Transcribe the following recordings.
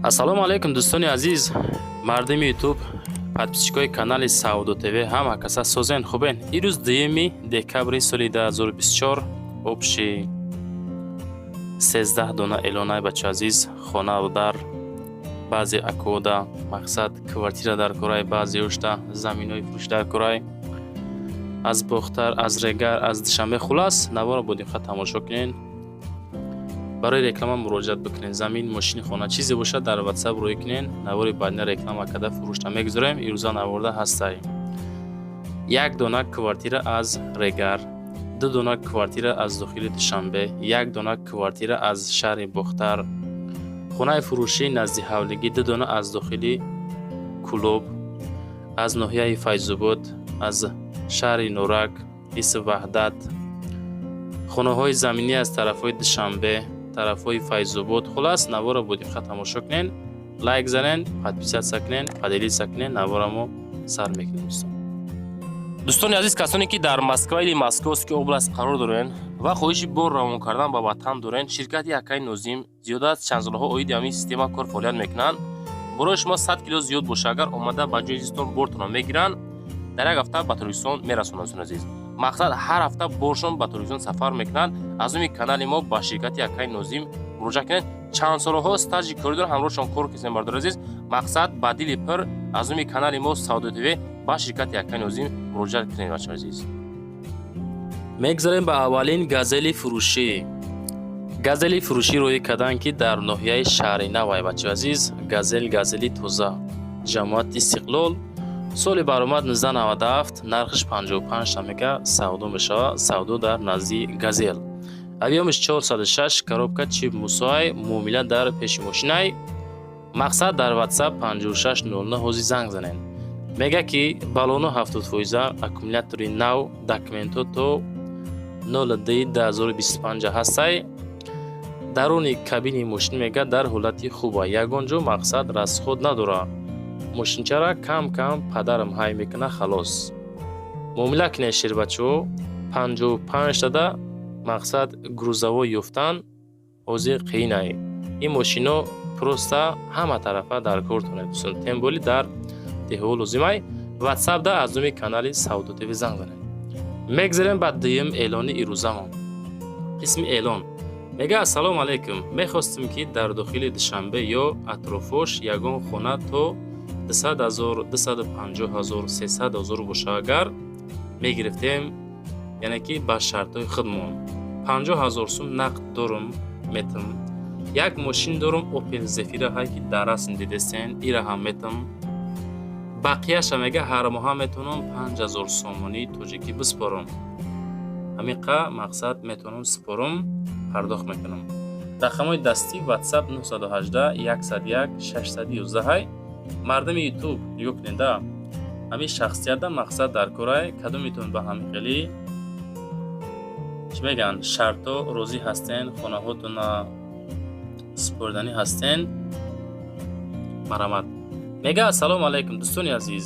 ассалому алайкум дӯстони азиз, мардими ютуб, подписчикои канали Сауду ТВ, ҳама каса созен хубен. Ирӯз 2 декабри соли 2024 обши 13 дона эълонай бачаи азиз, хона дар баъзе акода, мақсад квартира дар кораи баъзе ушта заминои фурӯш дар кораи аз бохтар, аз регар, аз душанбе, хулас наворо будем ха тамошо кунен. барои реклама муроҷиат бикунен. Замин, мошини хона чизе бошад дар WhatsApp рӯй кунен. Навори бадна реклама када фурӯшта мегузорем. ирӯза наворда ҳастай. 1 дона квартира аз регар, 2 дона квартира аз дохили душанбе, 1 дона квартира аз шаҳри бохтар, хонаи фурӯшии назди ҳавлигӣ, 2 дона аз дохили кулоб, аз ноҳияи Файзобод, аз шаҳри Нурак, ҳисси Ваҳдат, хонаҳои заминӣ аз тарафҳои Душанбе, тарафҳои Файзобод. Хулас навора будем ха тамошо кунен. Лайк занен, подписатсия кунен, поделитсия кунен. Наворамо сар мекунем дӯстон. дӯстони азиз, касоне ки дар Москва или Московския област қарор дорен ва хоҳиши бор равон кардан ба ватан дорен, ширкати Якаи Нозим зиёда аз чанд солҳо оиди ҳамин система кор фаъолият мекунанд. Барои шумо 100 кило зиёд боша, агар омада ба ҷои зистон бортонро мегиранд, дар як ҳафта ба Торкистон мерасонанд. азиз, мақсад ҳар ҳафта боршон ба Торкистон сафар мекунанд. аз уми канали мо ба ширкати Якаи Нозим муроҷиат кунед. чанд солҳо стажи кори доранд, ҳамроҳшон кор кисем бардор азиз. мақсад ба дили пир аз уми канали мо Сауду ТВ ба ширкати Якаи Нозим муроҷиат кунед бачаҳо азиз. мегзарем ба аввалин газели фурӯшӣ. газели фурӯшӣ рӯй кардан ки дар ноҳияи шаҳри Навай бачаҳо азиз. газели тоза, ҷамоати Истиқлол, соли баромад 1997, нархиш 55 тамга савдо мешавад. савдо дар назди газел. авиомиш 406, коробка чип мусоай, муомила дар пеши мошинай. мақсад дар WhatsApp 5600 ҳозир занг занен. мега ки балоно 70%, аккумулятори нав, документо то 0D-2025 ҳастай. даруни кабини мошин мега дар ҳолати хуба. ягон ҷо мақсад расход надора. мошинчара кам падарам ҳай мекуна халос. муомила кунед ширбачо 55 дада мақсад грузаво ёфтан ҳозир қиинай. ин мошино просто ҳама тарафа дар кортонед. тем боли дар деҳо лозимай. WhatsApp да аз уми канали Сауду ТВ занг занед. мегзарем ба дуюм эълони ирӯзамон. қисми эълон мега ассалому алайкум, мехостем ки дар дохили Душанбе ё атрофош ягон хона то 200,000, 250,000, 300,000 боша. агар мегирифтем, яъне ки ба шартҳои худмон 50,000 сум нақд дорум метам. як мошин дорум Opel Zafira ҳай ки дар расм дидестен, ира ҳам метам. бақияша мега ҳар моҳа метавонам 5,000 сомонӣ тоҷикӣ биспорам. ҳамиқа мақсад метавонам спорам, пардохт мекунам. рақамҳои дастӣ WhatsApp 918 101 611 ҳай. мардами ютуб нигоҳ кунед да, ҳамин шахсиятда мақсад дар корай кадомитон ба ҳамин хеле чӣ меган шарто розӣ ҳастен, хонаҳотона спорданӣ ҳастен. марамат мега ассалому алайкум дӯстони азиз,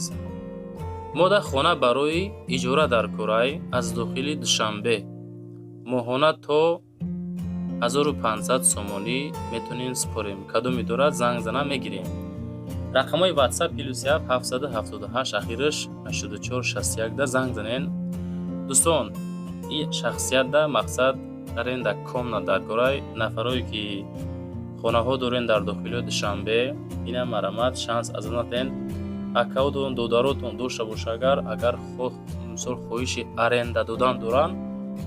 мо да хона барои иҷора дар корай аз дохили Душанбе моҳона то 1500 сомонӣ метонем спорем. кадоми дорад занг зана мегирем. рақамҳои WhatsApp +7 778 ахираш 8461 да занг занен. дӯстон, ин шахсият да мақсад аренда комна дар корай нафарое ки хонаҳо дорен дар дохилиҳои Душанбе, ина марамат шанс аз натен акаутон додаротон дошта боша. агар мисол хоҳиши аренда додан доранд,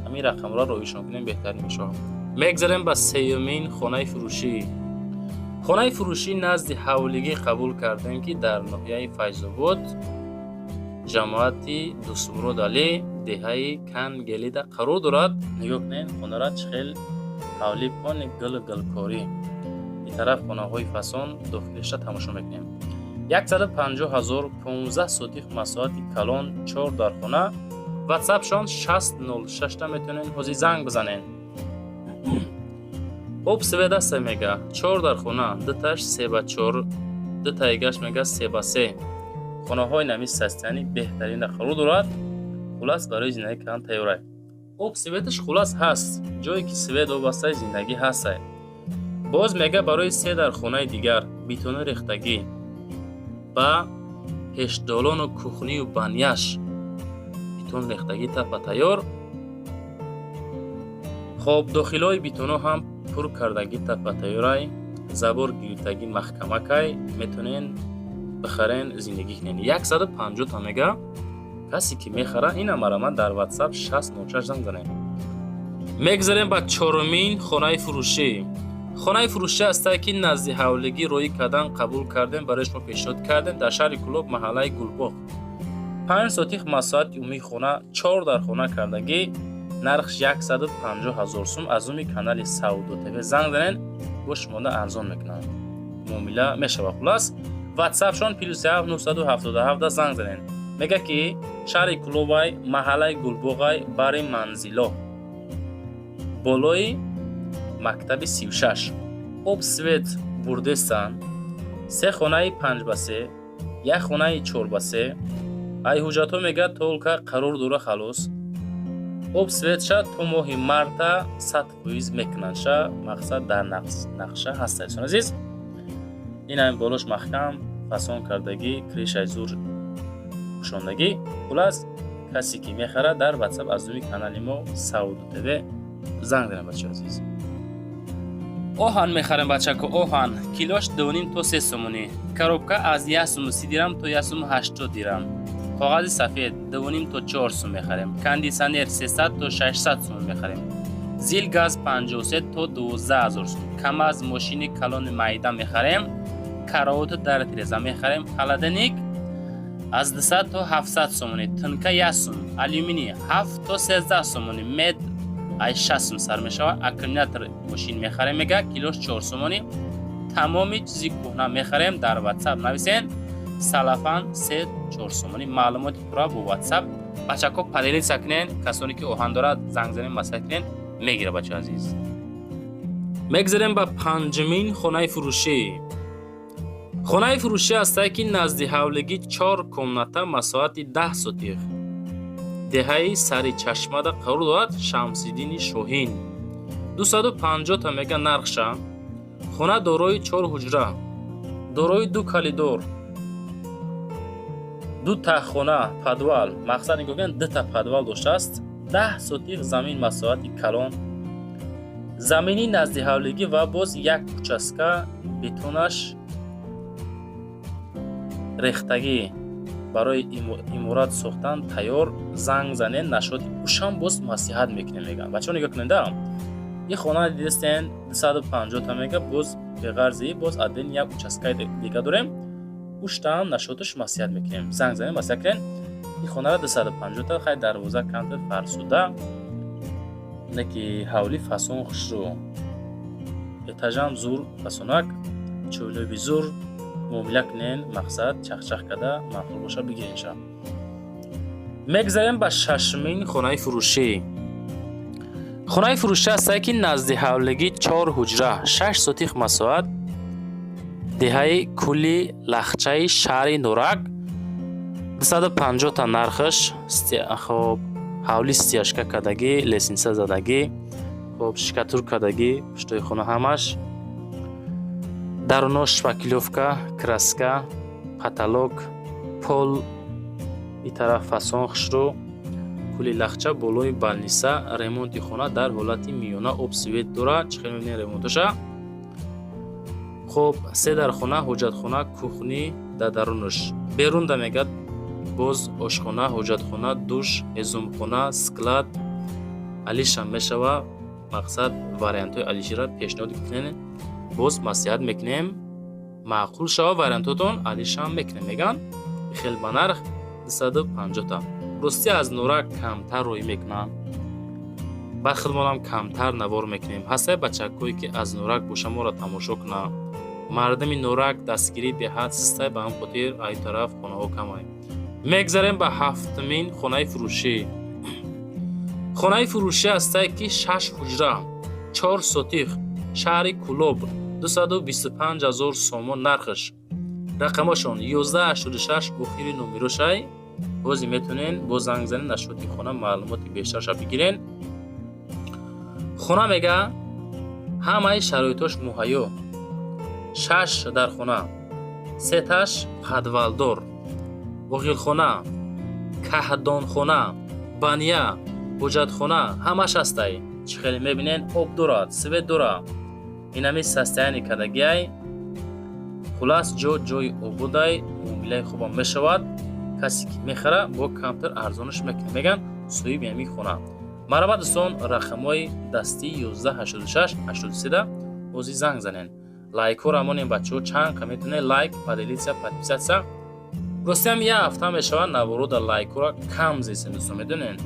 ҳамин рақамро роишон кунем, беҳтарин мешавад. мегзарем ба сеюмин хонаи фурӯшӣ. хонаи фурӯшӣ назди ҳавлигӣ қабул кардем ки дар ноҳияи Файзобод, ҷамоати Дусмурод Алӣ, деҳаи Кангелида қарор дорад. нигоҳ кунед хонара чӣ хел ҳавлӣ пони гилкорӣ. ин тараф хонаҳои фасон дохилиша тамошо мекунем. 150,000, 15 сотих масоати калон, 4 дар хона. WhatsApp шон 606 та метонен ҳозир занг бизанен. об сведаста мега 4 дар хона, дуташ 3/4, дутайгаш мега 3/3. хонаҳои нами састиянӣ беҳтарина қарор дорад. хулас барои зиндагӣ кардан тайёрай. об светаш хулас ҳаст, ҷое ки свет вобастаи зиндагӣ ҳастай. باز میگه برای 3 در خانه دیگر بیتون ریختگی با هشدالان و کوخنی و بانیش بیتون ریختگی تپا تیار. خب داخلای بیتون هم پر کردگی تپا تیارای زبور گیرتگی محکمه کای میتونین بخرین زندگی کنین. 150 تا میگه کسی که میخره این امر در واتساپ 60 نوچه زنگ زنین. میگذاریم با چهارمین خانه فروشی. خانه فروشی است که نزد حولگی روی کردن قبول کردیم، برای شما پیشنهاد کردیم در شهر کلوب محله گلباغ. 5 ساتیخ مساحت عمومی خانه 4 در خانه کردگی نرخش 150,000 سوم. از اون کانال سعودو تیوی زنگ زنین با شما ارزان میکنن معامله میشه. خلاص واتساپ شون +7 977 زنگ زنین. میگه که شهر کلوبای محله گلباغ برای منزلا بالای مکتب 36 اب سویت بردستان 3 خانه 5 به 3 1 خانه 4 به 3 ای حجتو میگه تولکا قرار دوره خلاص اب سویت شد تو ماهی مرتا 100% میکنن شد. مقصد در نقشه هست عزیز. این هم بالاش محکم فسان کردگی کریش زور پوشاندگی. خلاص کسی که میخره در واتساپ از روی کانال ما سعودو تیوی زنگ زنه بچه عزیز. اوهان میخریم بچه که اوهان کیلوش 2.5 تا 3 سومونی. کروبکا از 1 سوم 30 درم تا 1 سوم 80 درم. کاغذ سفید 2.5 تا 4 سوم میخریم. کاندیسنر 300 تا 600 سوم میخریم. زیل گاز 53 تا 12,000 سوم. کم از ماشین کلون مایده میخریم. کراوت در تریزا میخریم. خلدنیک از 200 تا 700 سومونی. تنکه 1 سوم. الومینی 7 تا 13 سومونی. مد ای 60 سوم سر میشود. اکریناتر ماشین میخریم میگه کیلوش 4 سومونی. تمامی چیزی کهنه میخریم در واتساپ نویسین سلفان 3-4 سومونی. معلومات پورا با واتساپ بچه‌ها پدیلی سکنین. کسانی که اوهان دارد زنگ زنین مسکنین میگیره بچه عزیز. میگذاریم با 5مین خانه فروشی. خانه فروشی است که نزد حولگی 4 کمناته مساحت 10 ساتیخ دهی سری چشمه دا قرار دارد. شمسیدین شوهین 250 تا میگه نرخشه. خانه دارای 4 حجره دارای 2 کالیدور 2 تخخانه پدوال. مقصد این که 2 تا پدوال داشته است. 10 ساتیخ زمین مساحت کلان زمینی نزد حولگی و باز 1 کوچسکه بیتونش ریختگی برای امارات ساختن تیار. زنگ زنه نشاط اوشان باز نصیحت میکنه میگن بچه‌ها نگاه کنید. این خانه دیدین 250 تا میگه باز به قرضی باز ادین 1 کوچسکه دیگه داریم. اوشتام نشاطش نصیحت میکنیم. زنگ زنه مثلا این خانه را 250 تا خیر دروازه کانت فرسوده نکی حولی فسون خشرو اتجام زور فسونک چولو بی زور معامله کنین. مقصد چخچخ کده معقول باشه بگیرین شم. میگذاریم با 6مین خانه فروشی. خانه فروشی است که نزد حولگی 4 حجره 6 ساتیخ مساحت دهه کلی لخچه شهر نورک 250 تا نرخش. خب حولی استیاشکه کدگی لیسنسه زدگی خب شکتور کدگی پشتوی خانه همش درونش شپکیلوفکا کراسکا کاتالوگ پول این طرف فاسون خشرو کلی لخچه بالوی بالنیسا. ремонти خانه در حالت میونه اب سویت داره. چخیل میبینین ремонтشه. خب 3 در خانه حجت خانه کوخنی در درونش. بیرون دا میگه باز آشخانه حجت خانه دوش ازوم خانه سکلات علیش هم میشوه. مقصد واریانت های علیشی را پیشنهاد کنین باز نصیحت میکنیم معقول شوه. واریانتاتون علیش هم میکنیم میگن خیلی با نرخ 250 تا. راستی از نورک کمتر روی میکنن. با خدمات هم کمتر نوار میکنیم. حسای بچه‌کویی که از نورک باشه ما را تماشا کنه. مردم نورک دستگیری به حد سسته به هم خاطر ای طرف خانه ها کمای. میگذاریم به 7مین خانه فروشی. خانه فروشی است که 6 حجره 4 ساتیخ شهر کلوب 225,000 سومون نرخش. رقمشون 1186 اخیر نومیروشای. بازی میتونین با زنگ زنین نشاطی خانه معلومات بیشترش بگیرین. خانه میگه ҳамаи шароитош муҳайё. 6 дар хона, 3 таш падвалдор, оғилхона, каҳдонхона, баня, ҳуҷатхона ҳамаш ҳастай. Чӣ хеле мебинен, об дорад, свет дорад. Инами состояние кардагиай. хулас ҷои обудай муомилаи хубам мешавад. касе ки мехара бо камтар арзонаш мекунад. меган соҳиби ҳамин хона. марҳамат дӯстон, рақамҳои дастӣ 11 86 83 ҳозир занг занен. лайкҳо рамонем бачаҳо, чанд ка метавонед лайк, поделитсия, подписатсия. ростиам як ҳафта мешавад наворо дар лайкҳоро кам зестем дӯстон, медонен.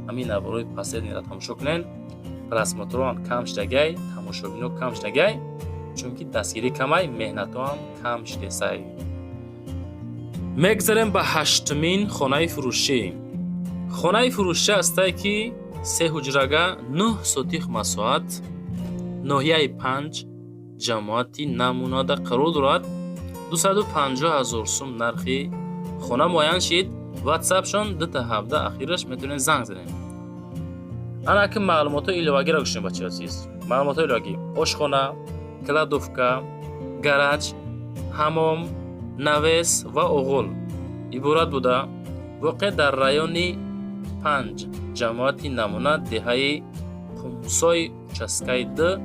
ҳамин наворои последниро тамошо кунен. расмотрон кам шидагай, тамошобино кам шидагай, чунки дастгирӣ камай, меҳнатҳо ҳам кам шидесай. мегзарем ба 8-мин хонаи фурӯшӣ. хонаи фурӯшӣ ҳастае ки 3 ҳуҷрага 9 сотих масоҳат, ноҳияи 5 ҷамоати намунада қарор дорад. 250 000 сум нархи хона муайян шид. ватсапшон 217 ахираш метавонед занг занед. ана ки маълумотои иловагиро гӯш кунед бачаҳои азиз. маълумотои иловагӣ: ошхона, кладовка, гараҷ, ҳаммом, навес ва оғул иборат буда воқеъ дар райони 5 ҷамоати намуна деҳаи қумсои участкаи 2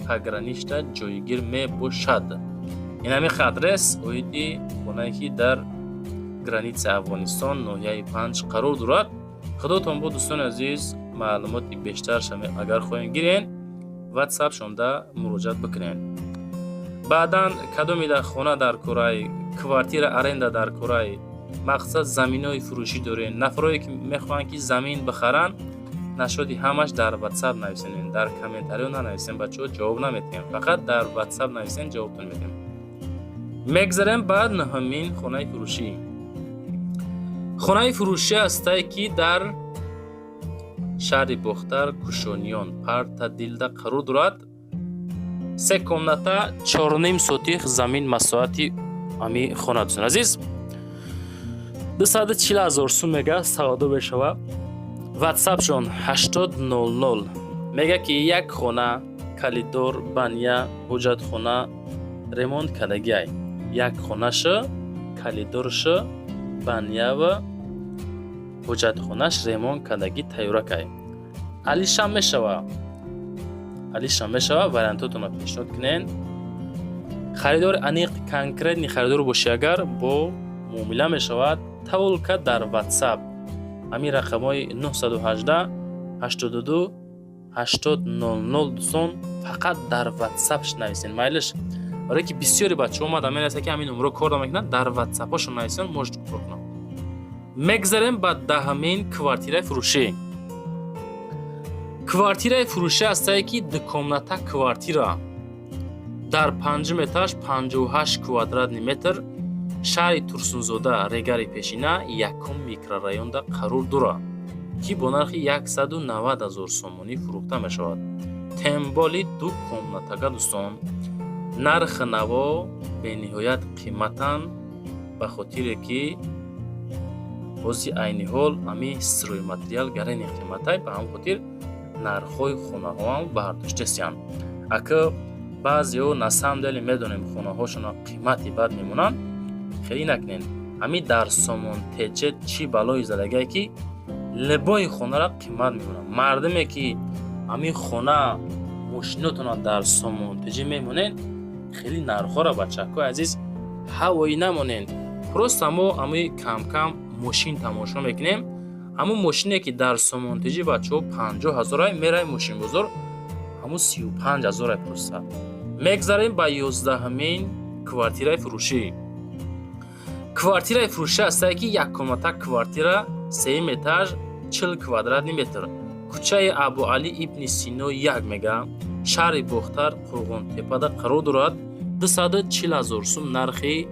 пограничда ҷойгир мебошад. инами хадрес оиди хонае ки дар границаи Афғонистон ноҳияи 5 қарор дорад. худотон бо дӯстони азиз. маълумоти бештарша агар хоҳем гирен, ватсап шонда муроҷиат бикунед. баъдан кадомида хона дар кораи квартира аренда дар кораи мақсад заминои фурӯшӣ дорен. нафароне ки мехоҳанд ки замин бихаранд, нашоди ҳамаш дар ватсап нависен. дар комментариҳо нанависен бачаҳо, ҷавоб наметиҳем. фақат дар ватсап нависен, ҷавобтон медиҳем. мегзарем ба 9-мин хонаи фурӯшӣ. хонаи фурӯшӣ ҳастае ки дар шаҳри бохтар, кушониён, парта дилда қарор дорад. 3 комната 4.5 сотих замин масоҳати ами хона дӯстон азиз. 240 000 сум мега савдо мешавад. ватсапшон 8000 мега ки як хона, калидор, баня, ҳуҷатхона ремонт кардагиай. як хонаша, калидорша, баня ва ҳуҷатхонаш ремонт кардагӣ тайёракай. алишам мешава. вариантотонро пешниҳод кунен. харидори аниқ конкретни харидор бошӣ агар бо муомила мешавад. таволка дар ватсап ҳамин рақамҳои 918 82 80 00 дӯстон фақат дар ватсапш нависен. майлаш барое ки бисёри бачаҳо омада менависад ки ҳамин номерро кор намекунад, дар ватсапҳошон нависен, можете кор кунам. мегзарем ба 10-мин квартираи фурӯшӣ. квартираи фурӯшӣ ҳастае ки 2 комната квартира дар 5 этаж 58 квадратни метр шаҳри Турсунзода, Регари Пешина, 1-ум микрорайонда қарор дорад, ки бо нархи 190 000 сомонӣ фурӯхта мешавад. темболи 2 комнатага дӯстон. нархи наво бениҳоят қиматан, ба хотире ки ҳозир айни ҳол ами стройматериал гарани қиматай, ба ҳам хотир нархҳои хонаҳо ҳам бардоштастанд. ака баъзеҳо на самом деле медонем хонаҳошона қимати бад мемонанд, хеле накунен. ами дар сомонтеҷа чӣ балои задагае ки лебои хонара қимат мемонанд. мардуме ки ами хона мошинотона дар сомонтеҷа мемонед, хеле нархҳоро бачакҳои азиз ҳавоӣ намонед. просто мо ами кам-кам мошин тамошо мекунем. ҳамун мошине ки дар сомонтеҷи бачаҳо 50 000 мераи мошинбозор ҳамун 35 000 пурса. мегзарем ба 11-мин квартираи фурӯшӣ. квартираи фурӯшӣ ҳастае ки як комната квартира 3 этаж 40 квадратни метр. кӯчаи Абуалӣ ибни Сино 1 мега, шаҳри Бохтар, Қурғонтепада қарор дорад. 240 000 сум нархи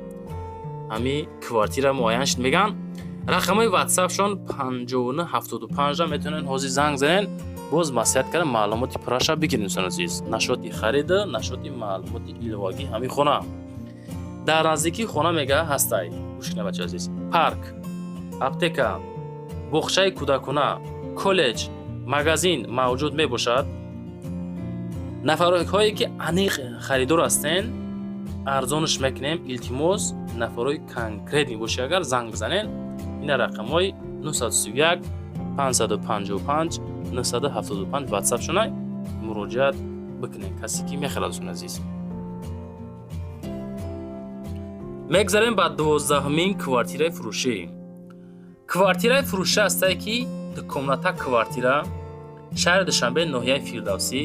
ами квартира муайян шуд меган. рақамҳои ватсапшон 5975 метавонед ҳозир занг занед. боз маслиҳат кардам маълумоти пураша бигиред дӯстон азиз. нашоти харида, нашоти маълумоти иловагӣ ҳамин хона. дар наздикии хона мега ҳастай. гӯш кунед бачаҳои азиз. парк, аптека, боғчаи кӯдакона, коллеҷ, магазин мавҷуд мебошад. нафарҳое ки аниқ харидор ҳастен арзонаш мекунем. илтимос нафарҳои конкрет мебошад. агар занг бизанен ина рақамҳои 931 555 975 ватсап шунай муроҷиат бикунен касе ки мехелад азиз. мегзарем ба 12-мин квартираи фурӯшӣ. квартираи фурӯшӣ ҳастае ки дукомната квартира шаҳри Душанбе ноҳияи Фирдавсӣ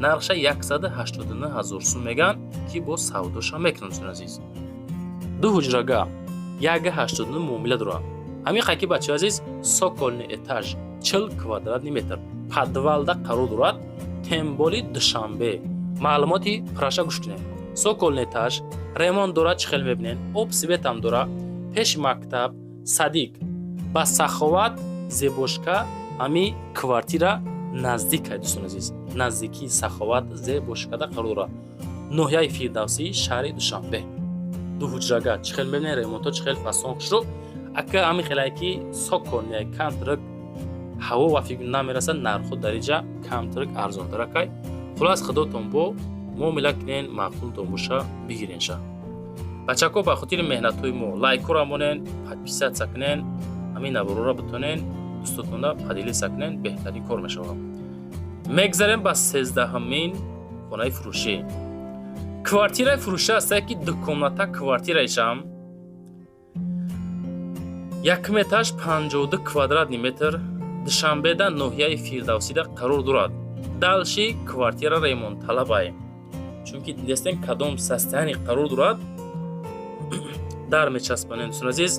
нархша 189 000 сум меган ки бо савдоша мекунанд азиз. ду ҳуҷрага 189 муомила дорад. ҳамин қаки бачаҳои азиз соколни этаж 40 квадратный метр подвалда қарор дорад. темболи Душанбе маълумоти праша гӯш кунед. соколни этаж ремонт дорад, чӣ хел мебинен, об светам дорад, пеши мактаб садик ба Саховат зебошка. ҳамин квартира наздик дӯстон азиз, наздикии Саховат зебошкада қарор дорад. ноҳияи Фирдавсӣ шаҳри Душанбе. ду ҳуҷрага чӣ хел мебинен, ремонтҳо чӣ хел фасон хушрӯ. ака ҳамин хелае ки соколни камтарак ҳаво ва фикр намерасад, нархҳо дариҷа камтарак арзонтаракай. хулос худотон бо муомила кунен, маъқултон боша бигиренша. бачако ба хотири меҳнатҳои мо лайкора монен, подписатсия кунен, ҳамин наворора битонен дӯстотона падилиса кунен, беҳтарин кор мешавад. мегзарем ба 13-мин хонаи фурӯшӣ. квартираи фурӯшӣ ҳастае ки дукомната квартираишам 1 метаж 52 квадратный метр Душанбеда ноҳияи Фирдавсида қарор дорад. далши квартира ремонтталабай, чунки дидестем кадом состояние қарор дорад. дар мечаспонен дӯстон азиз,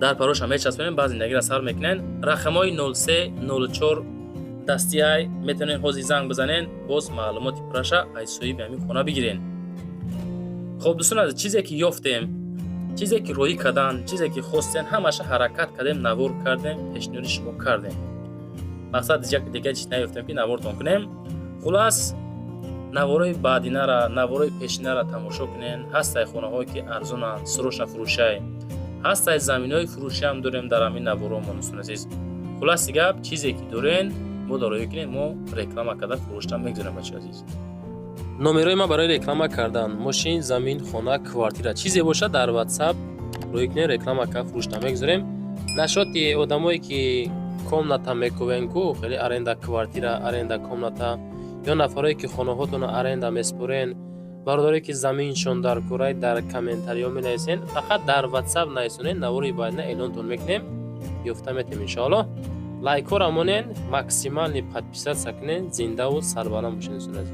дар пароша мечаспонен, баъзе нагира сар мекунен. рақамҳои 0304 дастиай метавонен ҳозир занг бизанен, боз маълумоти праша айсои ба ҳамин хона бигирен. хоб дӯстон азиз, чизе ки ёфтем, чизе ки роҳӣ кардан, чизе ки хостем, ҳамаша ҳаракат кардем, навор кардем, пешниҳоди шумо кардем. мақсад дига чиз наёфтем ки навортон кунем. хулас навораи баъдинара, навораи пешинара тамошо кунен. ҳастаи хонаҳое ки арзонанд, срочно фурӯшай, ҳастаи заминҳои фурӯшиам дорем дар ҳамин наворҳомон дӯстон азиз. хуласи гап, чизе ки дорен мо дароӣ кунем, мо реклама карда фурӯшта мегзорем бачаҳо азиз. номерои ма барои реклама кардан, мошин, замин, хона, квартира чизе бошад дар WhatsApp рӯй кунем, реклама карда фурӯшта мегзорем. нашоти одамое ки комната мекувен ку, хеле аренда квартира, аренда комната, ё нафарое ки хонаҳотонро аренда меспорен, бародаре ки заминшон дар курай, дар комментариҳо менависен, фақат дар WhatsApp нависонен, навори баъдина эълонтон мекунем, ёфта метем иншоаллоҳ. лайкора монен, максимални подписатсия кунен, зиндаву сарбаланд бошед.